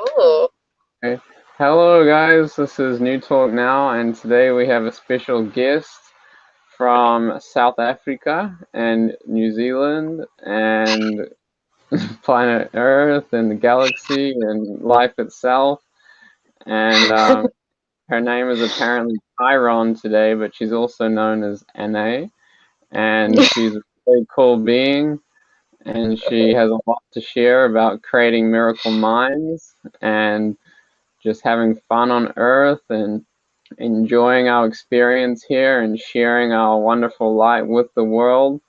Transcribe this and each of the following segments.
Oh, Okay. Hello, guys. This is New Talk Now, and today we have a special guest from South Africa and New Zealand and planet Earth and the galaxy and life itself. And her name is apparently Chiron today, but she's also known as Ané, and she's a very cool being. And she has a lot to share about creating miracle minds and just having fun on Earth and enjoying our experience here and sharing our wonderful light with the world.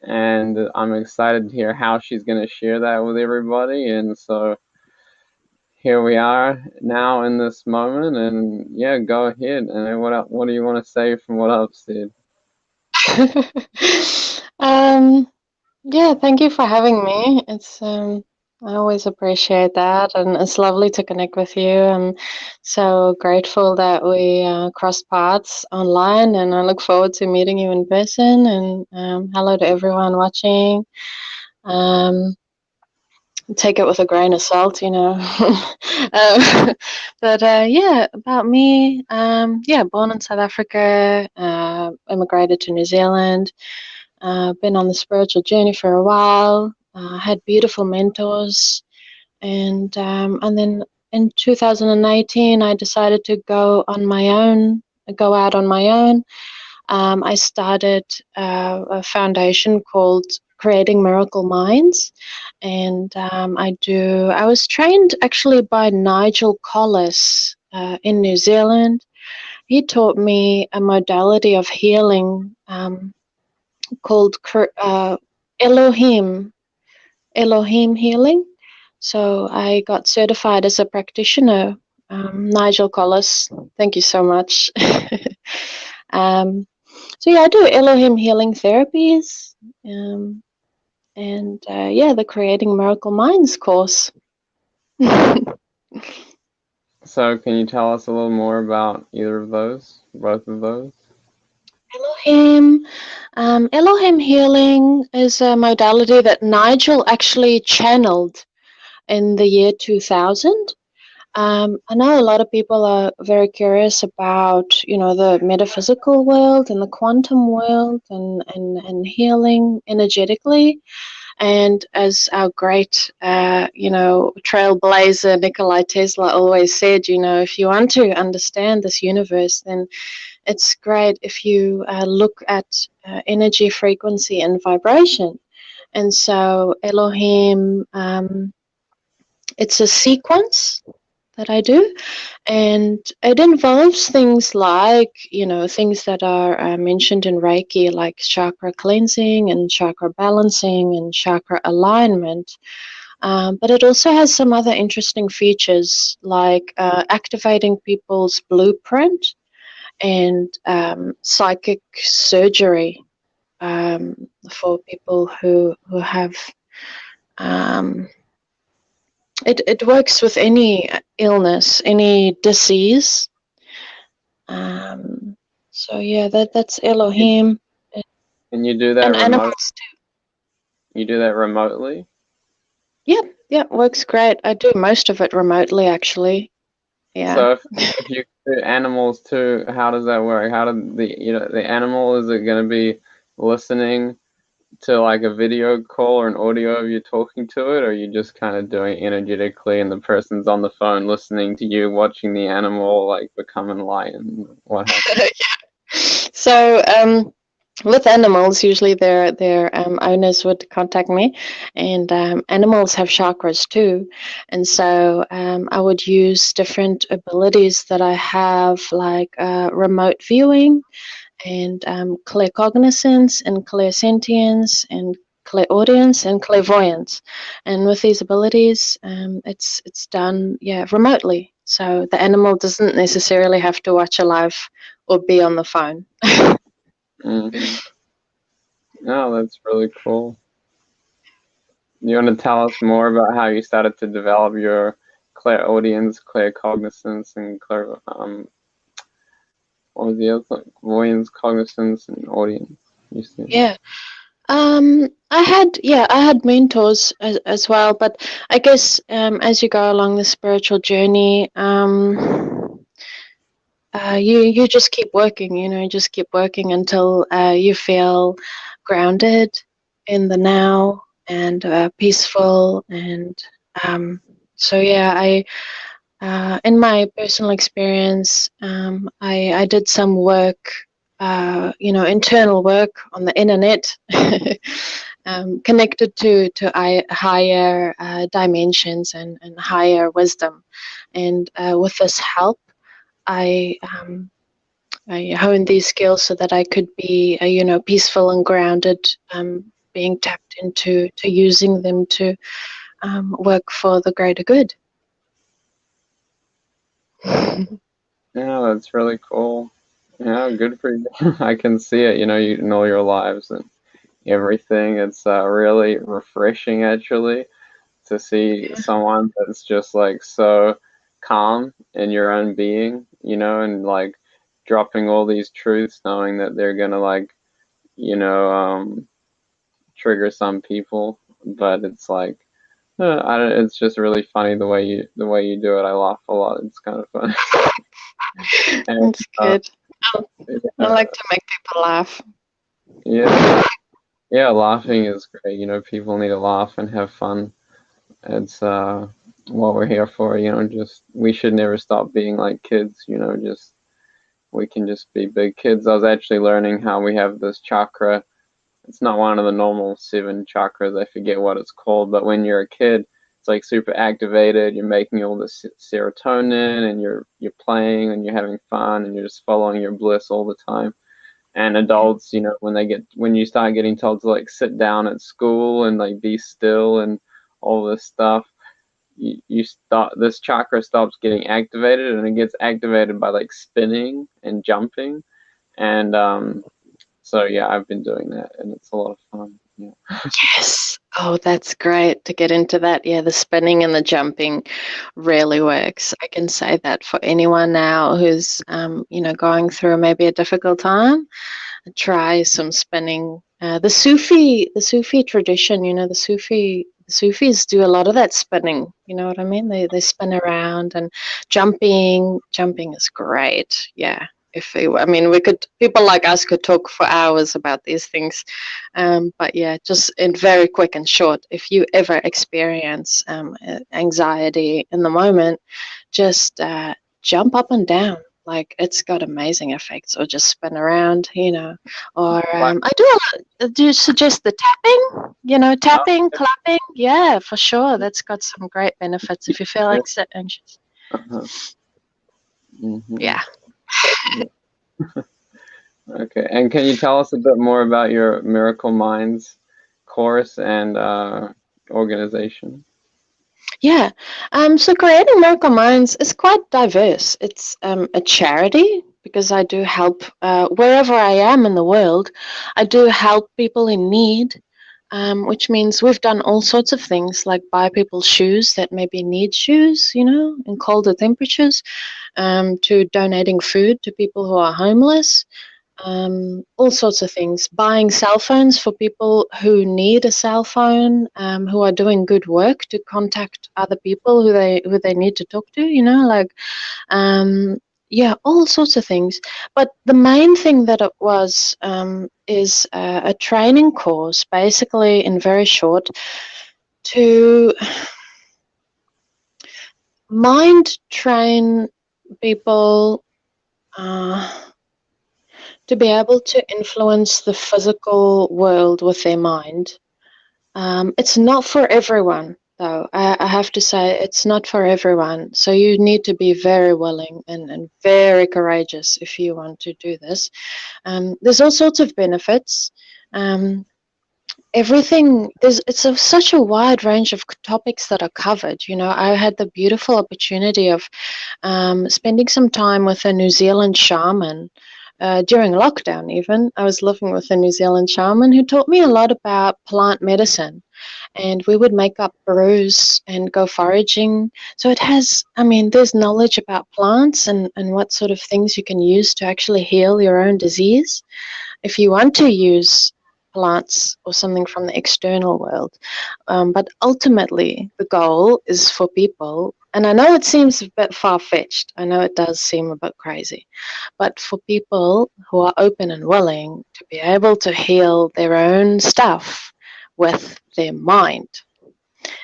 And I'm excited to hear how she's going to share that with everybody. And so here we are now in this moment. And yeah, go ahead. And what do you want to say from what I've said? um, yeah, thank you for having me. I always appreciate that, and it's lovely to connect with you. I'm so grateful that we crossed paths online, and I look forward to meeting you in person. And hello to everyone watching. Um, take it with a grain of salt, you know. But yeah, about me. Yeah, born in South Africa, immigrated to New Zealand. Been on the spiritual journey for a while. Had beautiful mentors, and then in 2018, I decided to go out on my own. I started a foundation called Creating Miracle Minds, and I was trained actually by Nigel Collis in New Zealand. He taught me a modality of healing called Elohim Elohim healing. So I got certified as a practitioner. Nigel Collis, thank you so much. um, so yeah, I do Elohim healing therapies, um, and yeah, the Creating Miracle Minds course. So, can you tell us a little more about either of those, both of those? Elohim, Elohim healing is a modality that Nigel actually channeled in the year 2000. I know a lot of people are very curious about, you know, the metaphysical world and the quantum world and healing energetically. And as our great, you know, trailblazer Nikola Tesla always said, you know, if you want to understand this universe, then it's great if you look at energy, frequency, and vibration. And so Elohim, it's a sequence that I do, and it involves things like, you know, things that are mentioned in Reiki, like chakra cleansing and chakra balancing and chakra alignment. But it also has some other interesting features like activating people's blueprint and psychic surgery for people who have. Um, it works with any illness, any disease. Um, so yeah, that's Elohim And you do that and remote? animals too. You do that remotely? Yep, yep, works great. I do most of it remotely, actually. Yeah. So if you do animals too, how does that work? How do the animal, is it going to be listening to like a video call or an audio of you talking to it, or are you just kind of doing it energetically and the person's on the phone listening to you watching the animal like become enlightened? What happens? So with animals, usually their owners would contact me, and animals have chakras too, and so I would use different abilities that I have, like remote viewing and claircognizance and clairsentience and clairaudience and clairvoyance. And with these abilities, it's done, yeah, remotely. So the animal doesn't necessarily have to watch a live or be on the phone. Hmm. No, that's really cool. You want to tell us more about how you started to develop your clairaudience, claircognizance, and what was the other thing? Voyance, cognizance, and audience, you said. Yeah. I had mentors as well, but I guess as you go along the spiritual journey, you just keep working, just keep working until you feel grounded in the now and peaceful. And so, yeah, in my personal experience, I did some work, internal work on the internet, connected to higher dimensions and higher wisdom. And with this help, I I honed these skills so that I could be, peaceful and grounded, being tapped into to using them to work for the greater good. Yeah, that's really cool. Yeah, good for you. I can see it, you in all your lives and everything. It's really refreshing actually to see someone that's just like so calm in your own being, and like dropping all these truths, knowing that they're gonna like, you know, trigger some people, but it's like it's just really funny the way you do it. I laugh a lot. It's kind of fun. And That's good. I yeah, like to make people laugh. yeah, yeah, laughing is great. People need to laugh and have fun. It's what we're here for. Just we should never stop being like kids. Just we can just be big kids. I was actually learning how we have this chakra. It's not one of the normal seven chakras. I forget what it's called, but when you're a kid, it's like super activated. You're making all this serotonin, and you're playing, and you're having fun, and you're just following your bliss all the time. And Yeah. adults, when you start getting told to like sit down at school and like be still and all this stuff, you start this chakra stops getting activated, and it gets activated by like spinning and jumping. And so yeah, I've been doing that, and it's a lot of fun. Yeah. Yes. Oh, that's great to get into that. Yeah, the spinning and the jumping really works. I can say that for anyone now who's, going through maybe a difficult time, try some spinning. The Sufi tradition, the Sufis do a lot of that spinning. You know what I mean? They spin around and jumping. Jumping is great. Yeah. I mean, we could people like us could talk for hours about these things, but yeah, just in very quick and short. If you ever experience anxiety in the moment, just jump up and down. Like it's got amazing effects, or just spin around, Or Like, I do a lot. Do you suggest the tapping? oh, Tapping, clapping. Yeah, for sure. That's got some great benefits if you feel yeah. like so anxious. Uh-huh. Hmm. Yeah. Okay. And can you tell us a bit more about your Miracle Minds course and organization? Yeah. So Creating Miracle Minds is quite diverse. It's a charity because I do help wherever I am in the world. I do help people in need, which means we've done all sorts of things like buy people shoes that maybe need shoes, in colder temperatures, to donating food to people who are homeless, all sorts of things. Buying cell phones for people who need a cell phone, who are doing good work to contact other people who they need to talk to. Yeah, all sorts of things. But the main thing that it was is a training course, basically in very short, to mind train people. To be able to influence the physical world with their mind. It's not for everyone, though. I have to say, it's not for everyone. So you need to be very willing and very courageous if you want to do this. There's all sorts of benefits. Um, Everything there's it's such a wide range of topics that are covered. I had the beautiful opportunity of spending some time with a New Zealand shaman during lockdown. Even I was living with a New Zealand shaman who taught me a lot about plant medicine, and we would make up brews and go foraging. So there's knowledge about plants and what sort of things you can use to actually heal your own disease if you want to use plants or something from the external world. But ultimately, the goal is for people, and I know it seems a bit far fetched, I know it does seem a bit crazy, but for people who are open and willing to be able to heal their own stuff with their mind.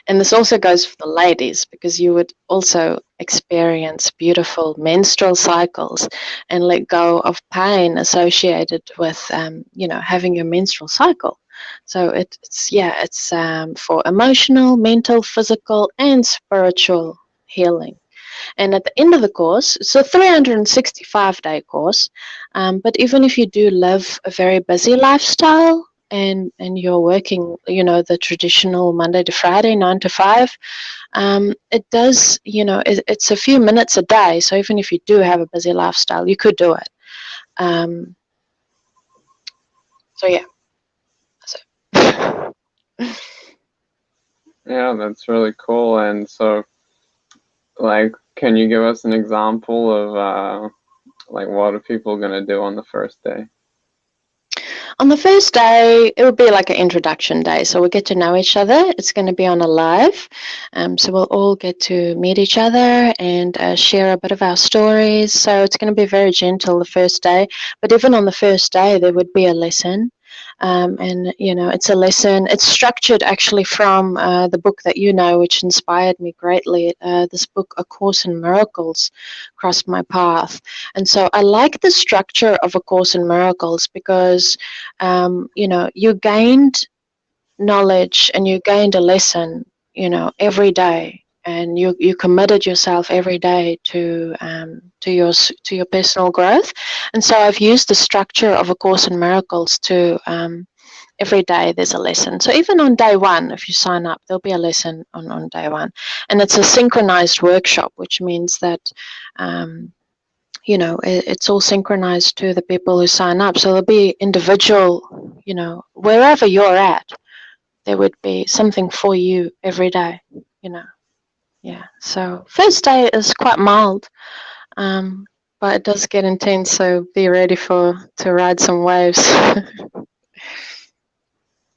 And this also goes for the ladies, because you would also experience beautiful menstrual cycles and let go of pain associated with, having your menstrual cycle. So it's for emotional, mental, physical, and spiritual healing. And at the end of the course, it's a 365-day course. But even if you do live a very busy lifestyle and you're working, the traditional Monday to Friday, 9 to 5, it does, it's a few minutes a day. So even if you do have a busy lifestyle, you could do it. Um, so yeah. So. Yeah, that's really cool. And so, like, can you give us an example of like what are people gonna do on the first day? On the first day, it will be like an introduction day. So we'll get to know each other. It's going to be on a live. So we'll all get to meet each other and share a bit of our stories. So it's going to be very gentle the first day. But even on the first day, there would be a lesson. And, it's a lesson. It's structured actually from the book that which inspired me greatly. This book, A Course in Miracles, crossed my path. And so I like the structure of A Course in Miracles because, you gained knowledge and you gained a lesson, every day. And you committed yourself every day to your personal growth. And so I've used the structure of A Course in Miracles to every day there's a lesson. So even on day one, if you sign up, there'll be a lesson on day one. And it's a synchronized workshop, which means that it's all synchronized to the people who sign up. So there'll be individual, wherever you're at, there would be something for you every day, you know. Yeah. So first day is quite mild, but it does get intense. So be ready to ride some waves.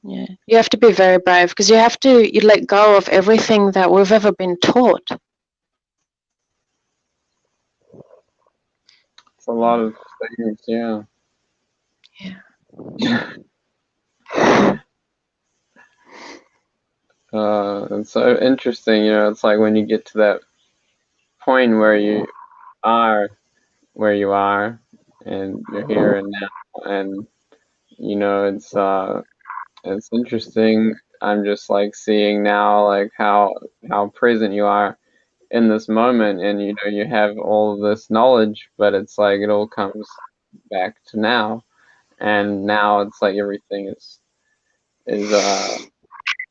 Yeah. You have to be very brave because you let go of everything that we've ever been taught. It's a lot of things, yeah. Yeah. It's so interesting, it's like when you get to that point where you are where you are and you're here and now, and it's interesting. I'm just like seeing now like how present you are in this moment, and you have all of this knowledge, but it's like it all comes back to now, and now it's like everything is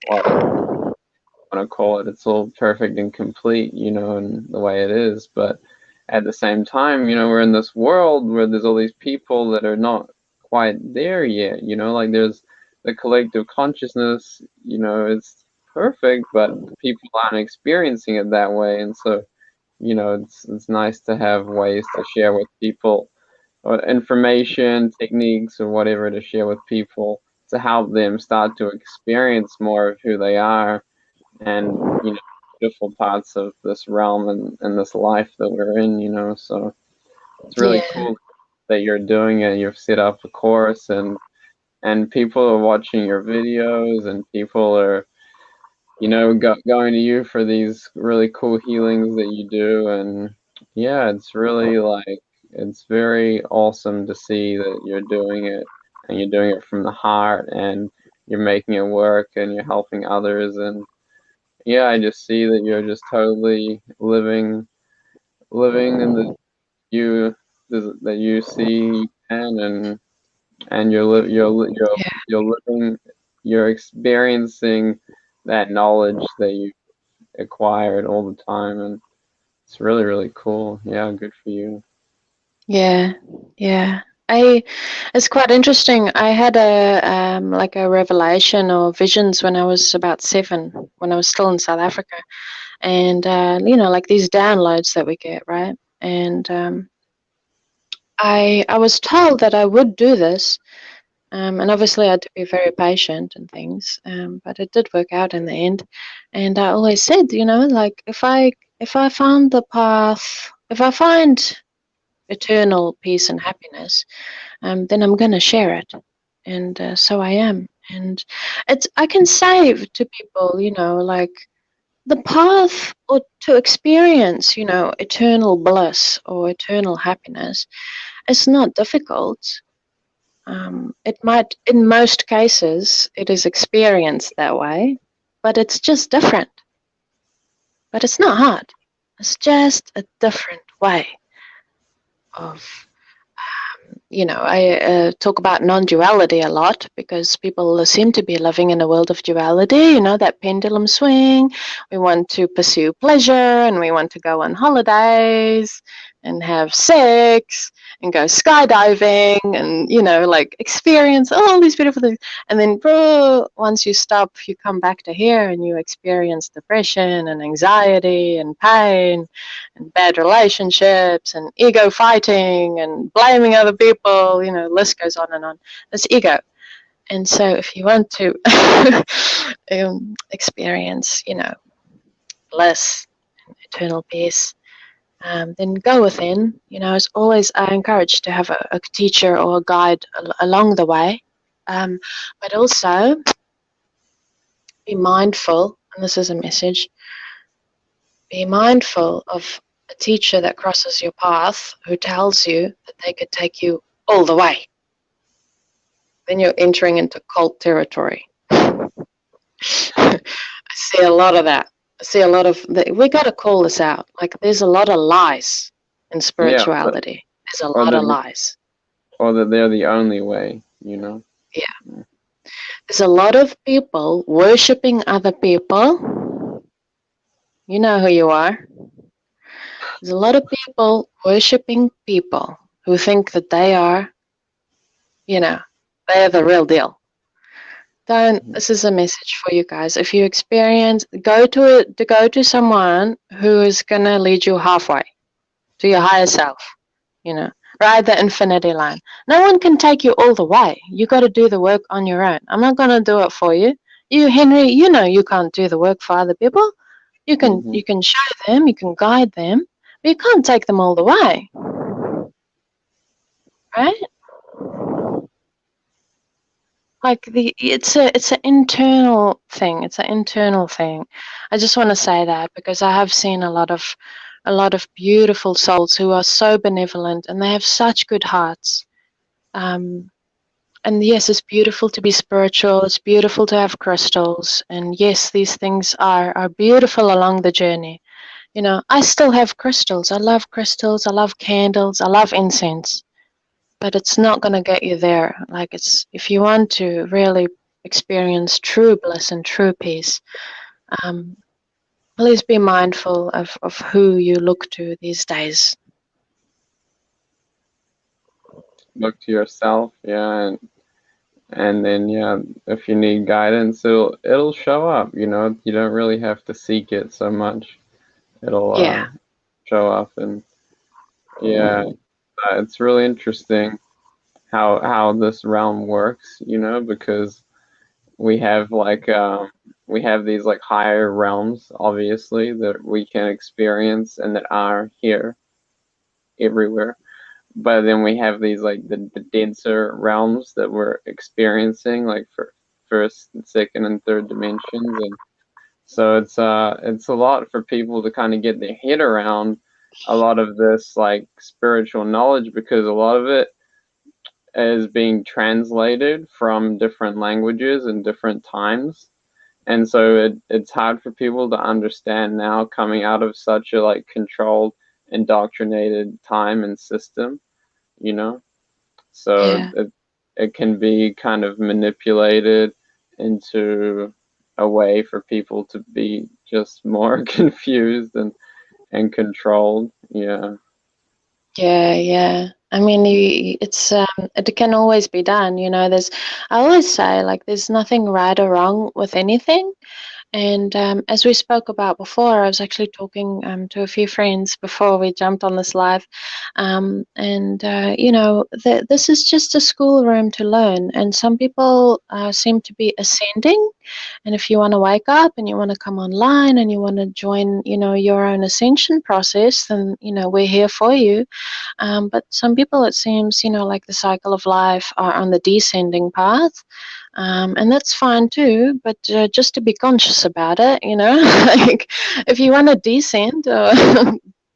what I want to call it, it's all perfect and complete, in the way it is. But at the same time, we're in this world where there's all these people that are not quite there yet, like there's the collective consciousness, it's perfect, but people aren't experiencing it that way. And so, it's nice to have ways to share with people, or information, techniques, or whatever to share with people to help them start to experience more of who they are, and beautiful parts of this realm and this life that we're in. So it's really Yeah. cool that you're doing it. You've set up a course, and people are watching your videos, and people are going to you for these really cool healings that you do. And yeah, it's really like, it's very awesome to see that you're doing it, and you're doing it from the heart, and you're making it work, and you're helping others. And yeah, I just see that you're just totally living in the you that you see you can, and you're living, you're experiencing that knowledge that you acquired all the time, and it's really, really cool. Yeah, good for you. Yeah. Yeah. It's quite interesting. I had like a revelation or visions when I was about 7, when I was still in South Africa, and like these downloads that we get, right? And I was told that I would do this, And obviously, I had to be very patient and things, but it did work out in the end. And I always said, like if I found the path, if I find eternal peace and happiness, then I'm going to share it. And so I am. And I can say to people, like the path or to experience, eternal bliss or eternal happiness is not difficult. It might, in most cases, it is experienced that way, but it's just different. But it's not hard. It's just a different way of I talk about non-duality a lot because people seem to be living in a world of duality, that pendulum swing. We want to pursue pleasure and we want to go on holidays and have sex and go skydiving and, like experience all these beautiful things. And then, once you stop, you come back to here and you experience depression and anxiety and pain and bad relationships and ego fighting and blaming other people, list goes on and on. It's ego. And so if you want to experience, bliss, eternal peace, then go within. As always, I encourage to have a teacher or a guide along the way. But also be mindful, and this is a message, be mindful of a teacher that crosses your path who tells you that they could take you all the way. Then you're entering into cult territory. I see a lot of that. I see a lot of we got to call this out. Like there's a lot of lies in Yeah, spirituality. There's a or lot of that lies. or that they're the only way, you know. Yeah. There's a lot of people worshipping other people. You know who you are. There's a lot of people worshipping people who think that they are, they're the real deal. This is a message for you guys. If you experience, go to someone who is gonna lead you halfway to your higher self. Ride the infinity line. No one can take you all the way. You got to do the work on your own. I'm not gonna do it for you. You, Henry, you can't do the work for other people. You can Mm-hmm. you can show them, you can guide them, but you can't take them all the way, right? Like it's an internal thing. It's an internal thing. I just want to say that because I have seen a lot of beautiful souls who are so benevolent and they have such good hearts. And yes, it's beautiful to be spiritual. It's beautiful to have crystals, and yes, these things are beautiful along the journey. I still have crystals. I love crystals. I love candles. I love incense. But it's not going to get you there. Like if you want to really experience true bliss and true peace, um, please be mindful of who you look to these days. Look to yourself, yeah, and then yeah, if you need guidance, it'll show up. You know, you don't really have to seek it so much. It'll Yeah, show up, and yeah, it's really interesting how this realm works. You know, because we have we have these like higher realms, obviously, that we can experience and that are here everywhere. But then we have these like the denser realms that we're experiencing, like for first, second, and third dimensions, and so it's a lot for people to kind of get their head around a lot of this like spiritual knowledge because a lot of it is being translated from different languages and different times. And so it's hard for people to understand now coming out of such a like controlled, indoctrinated time and system, you know? So yeah, it can be kind of manipulated into a way for people to be just more confused and controlled. Yeah. yeah, yeah. I mean, it can always be done. I always say like there's nothing right or wrong with anything. And as we spoke about before, I was actually talking to a few friends before we jumped on this live. And, this is just a schoolroom to learn. And some people seem to be ascending. And if you want to wake up and you want to come online and you want to join, your own ascension process, then, we're here for you. But some people, it seems, like the cycle of life are on the descending path. And that's fine too, but just to be conscious about it, like if you want to descend,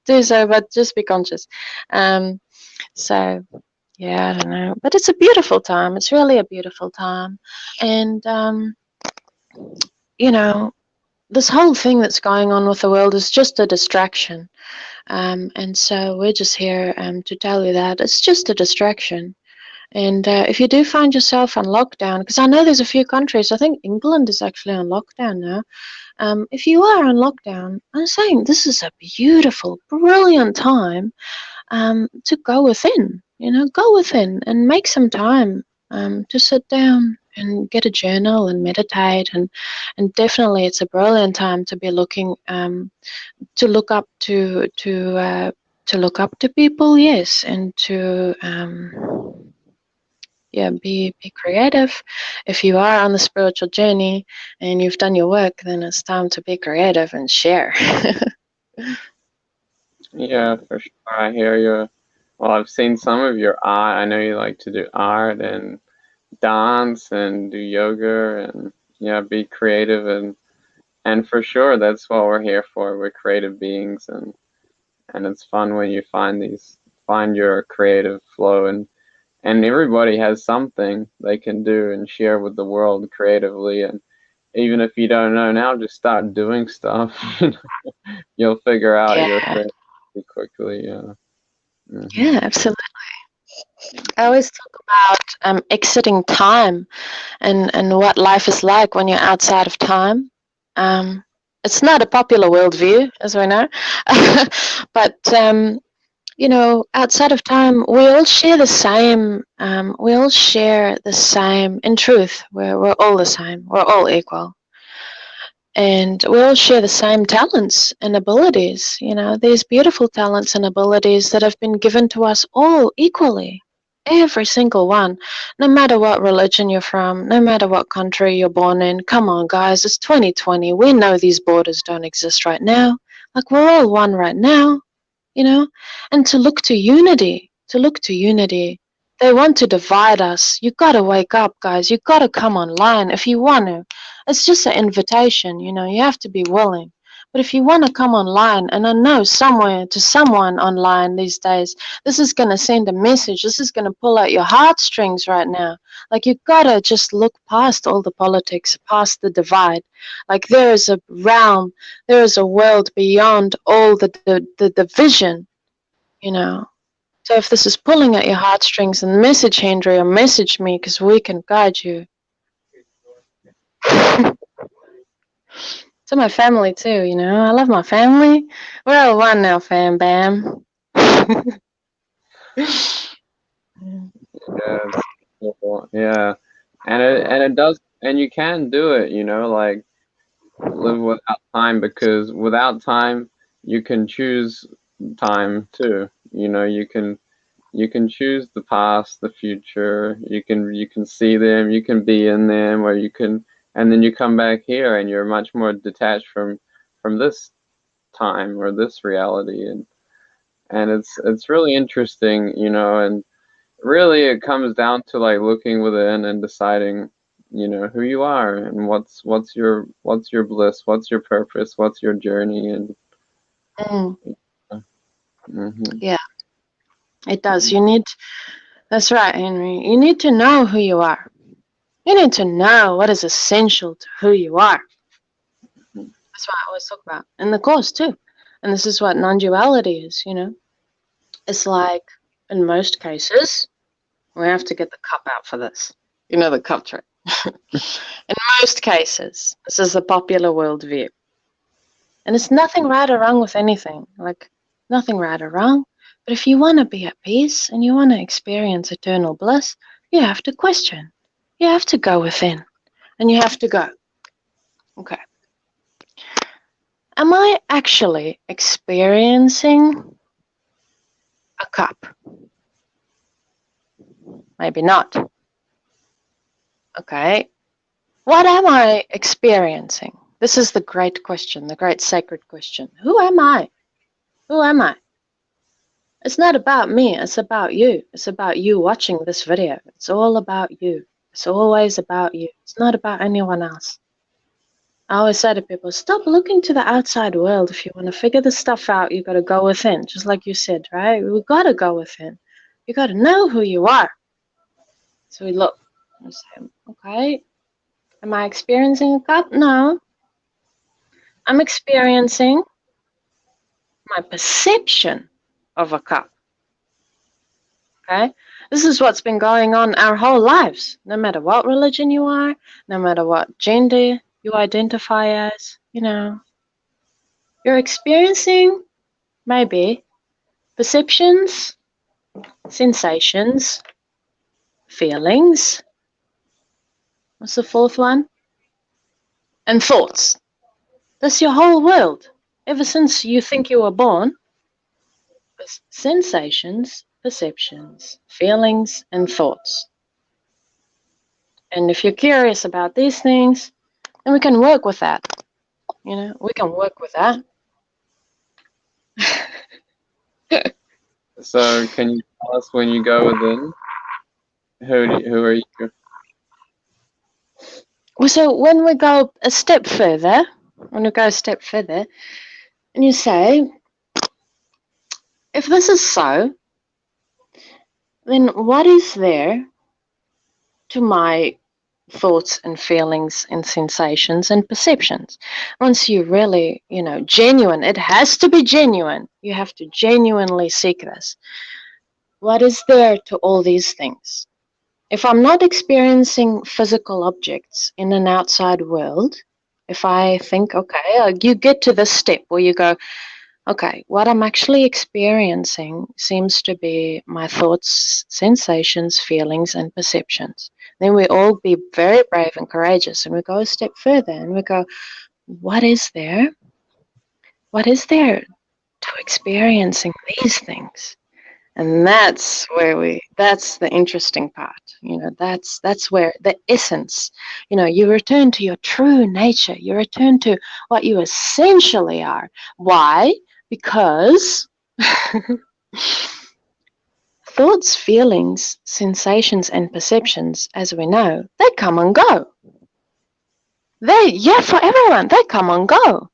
do so, but just be conscious. So, yeah, I don't know. But it's a beautiful time. It's really a beautiful time. And, you know, this whole thing that's going on with the world is just a distraction. And so we're just here to tell you that it's just a distraction. And if you do find yourself on lockdown, because I know there's a few countries, I think England is actually on lockdown now. If you are on lockdown, I'm saying this is a beautiful, brilliant time to go within. Go within and make some time to sit down and get a journal and meditate. And definitely, it's a brilliant time to be looking to look up to look up to people, yes, and to yeah, be creative. If you are on the spiritual journey and you've done your work, then it's time to be creative and share. Yeah, for sure. I hear you. Well, I've seen some of your art. I know you like to do art and dance and do yoga and yeah, be creative and for sure that's what we're here for. We're creative beings and it's fun when you find your creative flow and everybody has something they can do and share with the world creatively and even if you don't know now, just start doing stuff. You'll figure out your Yeah, creativity quickly. Yeah. Hmm. yeah, absolutely. I always talk about exiting time and what life is like when you're outside of time. Um, it's not a popular worldview, as we know, but outside of time, we all share the same. We all share the same. In truth, we're all the same. We're all equal, and we all share the same talents and abilities. These beautiful talents and abilities that have been given to us all equally. Every single one, no matter what religion you're from, no matter what country you're born in. Come on, guys, it's 2020. We know these borders don't exist right now. Like, we're all one right now, you know, and to look to unity. They want to divide us. You gotta wake up, guys. You gotta come online if you want to. It's just an invitation, you have to be willing. But if you want to come online, and I know somewhere to someone online these days, this is going to send a message. This is going to pull out your heartstrings right now. Like, you gotta just look past all the politics, past the divide. Like, there is a realm, there is a world beyond all the division, you know. So if this is pulling at your heartstrings, then message Henry or message me because we can guide you. To my family too, I love my family. We're all one now, fam bam. Yeah, it's cool. Yeah, and it does, and you can do it. Like live without time because without time you can choose time too. You can choose the past, the future. You can see them. You can be in them, or and then you come back here, and you're much more detached from this time or this reality, and it's really interesting, and really it comes down to like looking within and deciding, who you are and what's your bliss, what's your purpose, what's your journey, and Mm, hmm yeah, it does. That's right, Henry. You need to know who you are. You need to know what is essential to who you are. That's what I always talk about in the course too. And this is what non-duality is. It's like, in most cases, we have to get the cup out for this. The cup trick. In most cases, this is the popular worldview. And it's nothing right or wrong with anything. Like, nothing right or wrong. But if you want to be at peace and you want to experience eternal bliss, you have to question. You have to go within. And you have to go, okay, Am I actually experiencing a cup? Maybe not. Okay. What am I experiencing? This is the great question, the great sacred question. Who am I? Who am I? It's not about me, it's about you. It's about you watching this video. It's all about you. It's always about you. It's not about anyone else. I always say to people, stop looking to the outside world. If you want to figure this stuff out, you got to go within, just like you said, right? We got to go within. You got to know who you are. So we look and say, okay, am I experiencing a cup? No, I'm experiencing my perception of a cup. Okay, this is what's been going on our whole lives. No matter what religion you are, no matter what gender you identify as, you're experiencing maybe perceptions, sensations, feelings. What's the fourth one? And thoughts. That's your whole world. Ever since you think you were born, sensations, perceptions, feelings, and thoughts. And if you're curious about these things, then we can work with that. We can work with that. So, can you tell us when you go within? Who are you? So when we go a step further, and you say, if this is so, then what is there to my thoughts and feelings and sensations and perceptions? Once you really, genuine, it has to be genuine. You have to genuinely seek this. What is there to all these things? If I'm not experiencing physical objects in an outside world, if I think, okay, you get to this step where you go, okay, what I'm actually experiencing seems to be my thoughts, sensations, feelings, and perceptions. Then we all be very brave and courageous, and we go a step further and we go, what is there? What is there to experiencing these things? And that's the interesting part. That's where the essence, you return to your true nature. You return to what you essentially are. Why? Because thoughts, feelings, sensations, and perceptions, as we know, they come and go. For everyone, they come and go.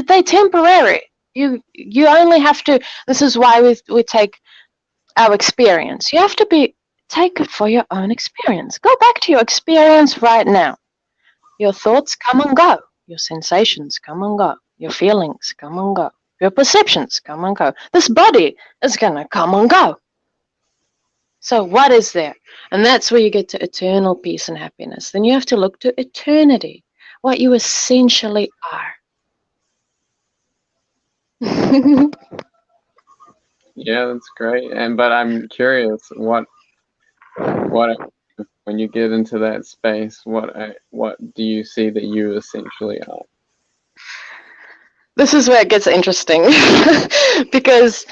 They're temporary. You only have to. This is why we take our experience. You have to take it for your own experience. Go back to your experience right now. Your thoughts come and go. Your sensations come and go. Your feelings come and go. Your perceptions come and go. This body is going to come and go. So what is there? And that's where you get to eternal peace and happiness. Then you have to look to eternity, what you essentially are. Yeah, that's great. But I'm curious, what when you get into that space, what do you see that you essentially are? This is where it gets interesting because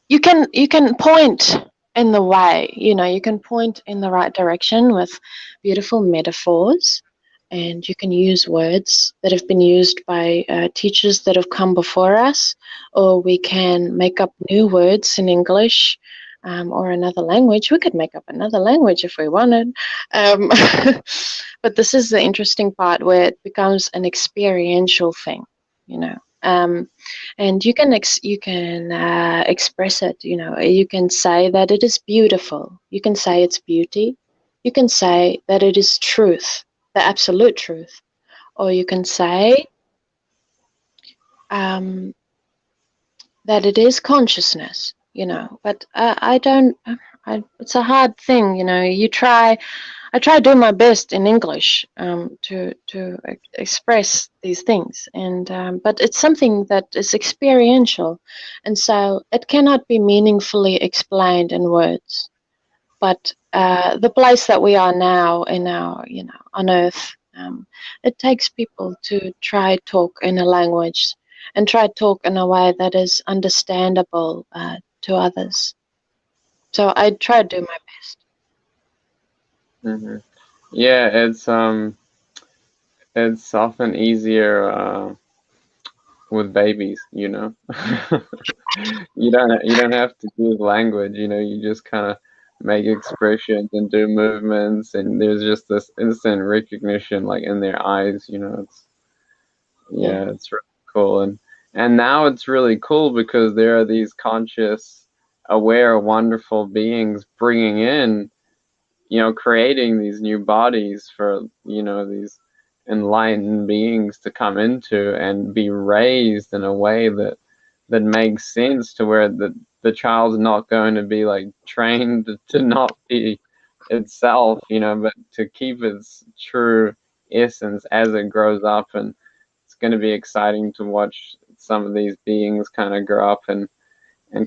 you can point in the way, you can point in the right direction with beautiful metaphors, and you can use words that have been used by teachers that have come before us, or we can make up new words in English or another language. We could make up another language if we wanted. But this is the interesting part where it becomes an experiential thing, and you can express it. You can say that it is beautiful. You can say it's beauty. You can say that it is truth, the absolute truth, or you can say that it is consciousness. But I don't. It's a hard thing. I try to do my best in English to express these things, but it's something that is experiential, and so it cannot be meaningfully explained in words. But the place that we are now in our, on Earth, It takes people to try talk in a language and try talk in a way that is understandable to others. So I try to do my best. Hmm. Yeah, it's often easier with babies, you know. You don't have to use language, you know. You just kind of make expressions and do movements, and there's just this instant recognition, like in their eyes, you know. It's Yeah, Yeah, it's really cool, and now it's really cool because there are these conscious, aware, wonderful beings bringing in, creating these new bodies for, these enlightened beings to come into and be raised in a way that makes sense, to where the child's not going to be like trained to not be itself, but to keep its true essence as it grows up. And it's going to be exciting to watch some of these beings kind of grow up and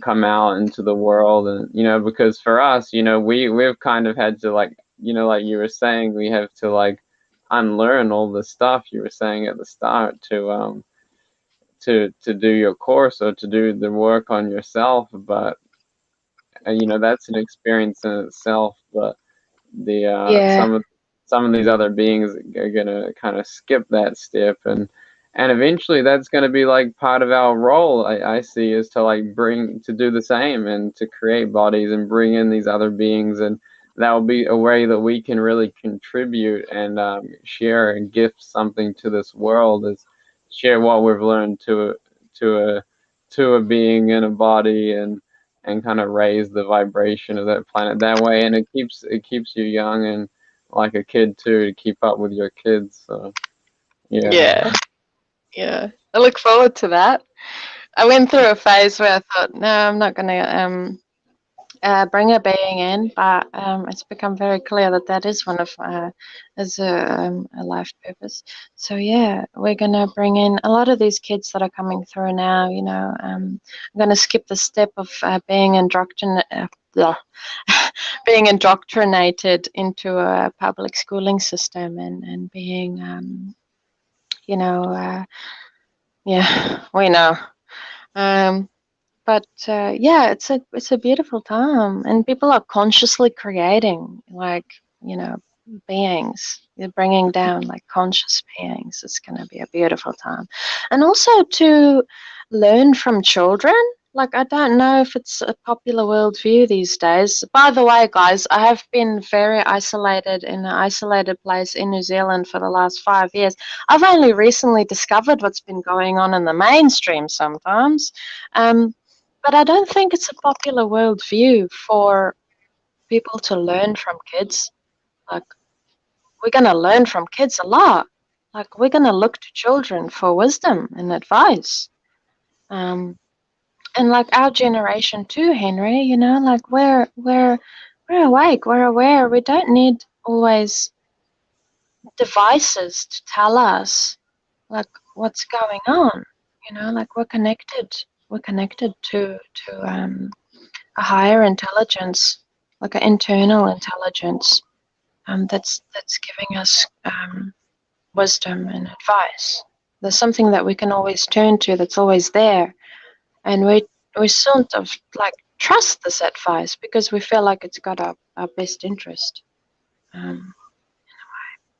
come out into the world. And because for us, we've kind of had to, like, like you were saying, we have to like unlearn all the stuff you were saying at the start to do your course or to do the work on yourself. But that's an experience in itself. But the yeah, some of these other beings are gonna kind of skip that step, and eventually that's gonna be like part of our role. I see, is to like bring to do the same and to create bodies and bring in these other beings, and that will be a way that we can really contribute and share and gift something to this world, is share what we've learned to a to a being in a body, and kind of raise the vibration of that planet that way. And it keeps you young and like a kid too, to keep up with your kids. So yeah. yeah, yeah. I look forward to that. I went through a phase where I thought, no, I'm not going to bring a being in, but it's become very clear that that is one of is a life purpose. So yeah, we're gonna bring in a lot of these kids that are coming through now. I'm gonna skip the step of being being indoctrinated into a public schooling system and being you know yeah, we know. Um, but yeah, it's a beautiful time, and people are consciously creating, like, beings. They're bringing down like conscious beings. It's going to be a beautiful time, and also to learn from children. Like, I don't know if it's a popular worldview these days. By the way, guys, I have been very isolated in an isolated place in New Zealand for the last 5 years. I've only recently discovered what's been going on in the mainstream sometimes. Um, but I don't think it's a popular worldview for people to learn from kids. Like, we're going to learn from kids a lot. Like, we're going to look to children for wisdom and advice. Um, and like our generation too, Henry, like we're awake, we're aware. We don't need always devices to tell us like what's going on. Like we're connected to a higher intelligence, like an internal intelligence, that's giving us wisdom and advice. There's something that we can always turn to, that's always there, and we sort of like trust this advice because we feel like it's got our best interest. Um,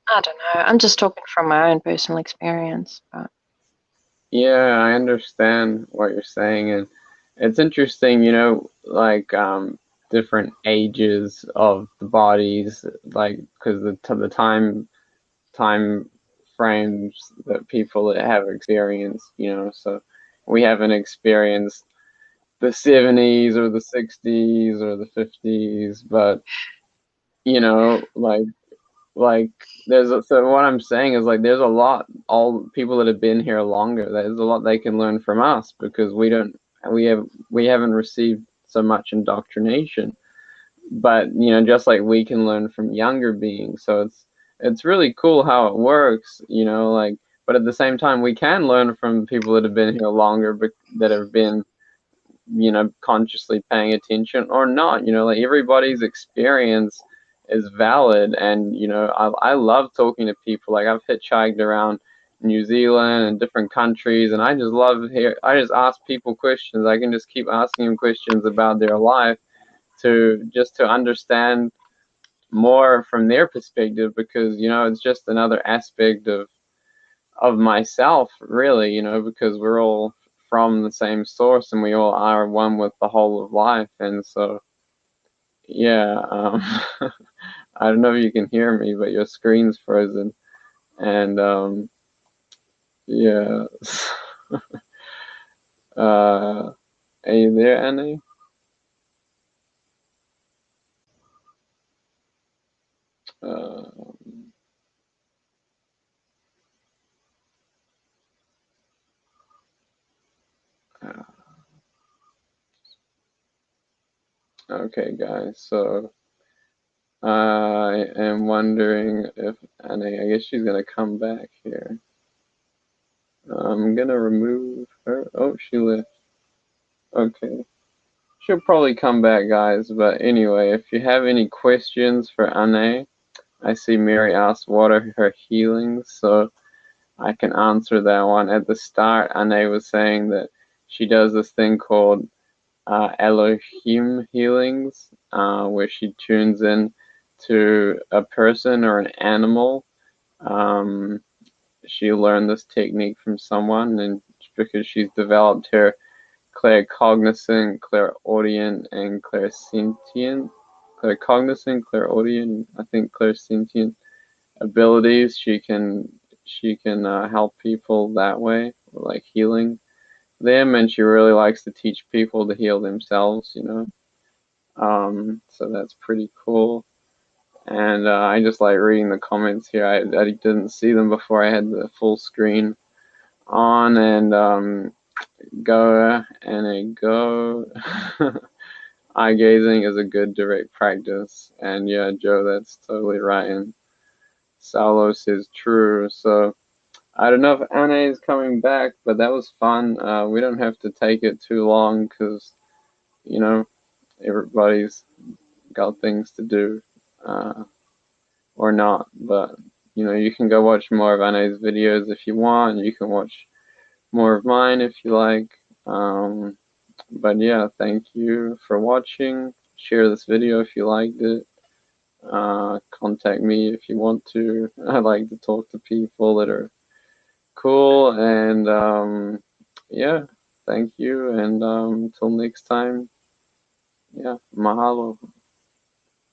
I don't know. I'm just talking from my own personal experience, but Yeah, I understand what you're saying, and it's interesting, like different ages of the bodies, like because the time frames that people have experienced, so we haven't experienced the 70s or the 60s or the 50s, but like so what I'm saying is, like, there's a lot, all people that have been here longer, there's a lot they can learn from us, because we haven't received so much indoctrination. But just like we can learn from younger beings, so it's really cool how it works, like. But at the same time, we can learn from people that have been here longer, that have been, consciously paying attention or not. Like, everybody's experience is valid. And I love talking to people. Like, I've hitchhiked around New Zealand and different countries, and I just love here. I just ask people questions. I can just keep asking them questions about their life to understand more from their perspective, because it's just another aspect of myself, really, because we're all from the same source and we all are one with the whole of life. And so, yeah, I don't know if you can hear me, but your screen's frozen. And yeah, are you there, Annie? Uh, okay, guys, so I am wondering if Annie, I guess she's gonna come back here. I'm gonna remove her. Oh, she left. Okay. She'll probably come back, guys. But anyway, if you have any questions for Ané, I see Mary asked what are her healings, so I can answer that one. At the start, Ané was saying that she does this thing called Elohim healings, where she tunes in to a person or an animal. Um, she learned this technique from someone, and because she's developed her claircognizant, clairaudient, and clairsentient. Claircognizant, clairaudient, I think clairsentient abilities. She can help people that way, like healing them, and she really likes to teach people to heal themselves. So that's pretty cool. And I just like reading the comments here. I didn't see them before I had the full screen on, and go and a go. Eye gazing is a good direct practice, and yeah, Joe, that's totally right. And Salos is true. So I don't know if Anna is coming back, but that was fun. We don't have to take it too long because you know everybody's got things to do, uh, or not. But you can go watch more of Anna's videos if you want. You can watch more of mine if you like. But yeah, thank you for watching. Share this video if you liked it. Contact me if you want to. I like to talk to people that are cool. And yeah, thank you. And until next time, yeah, mahalo.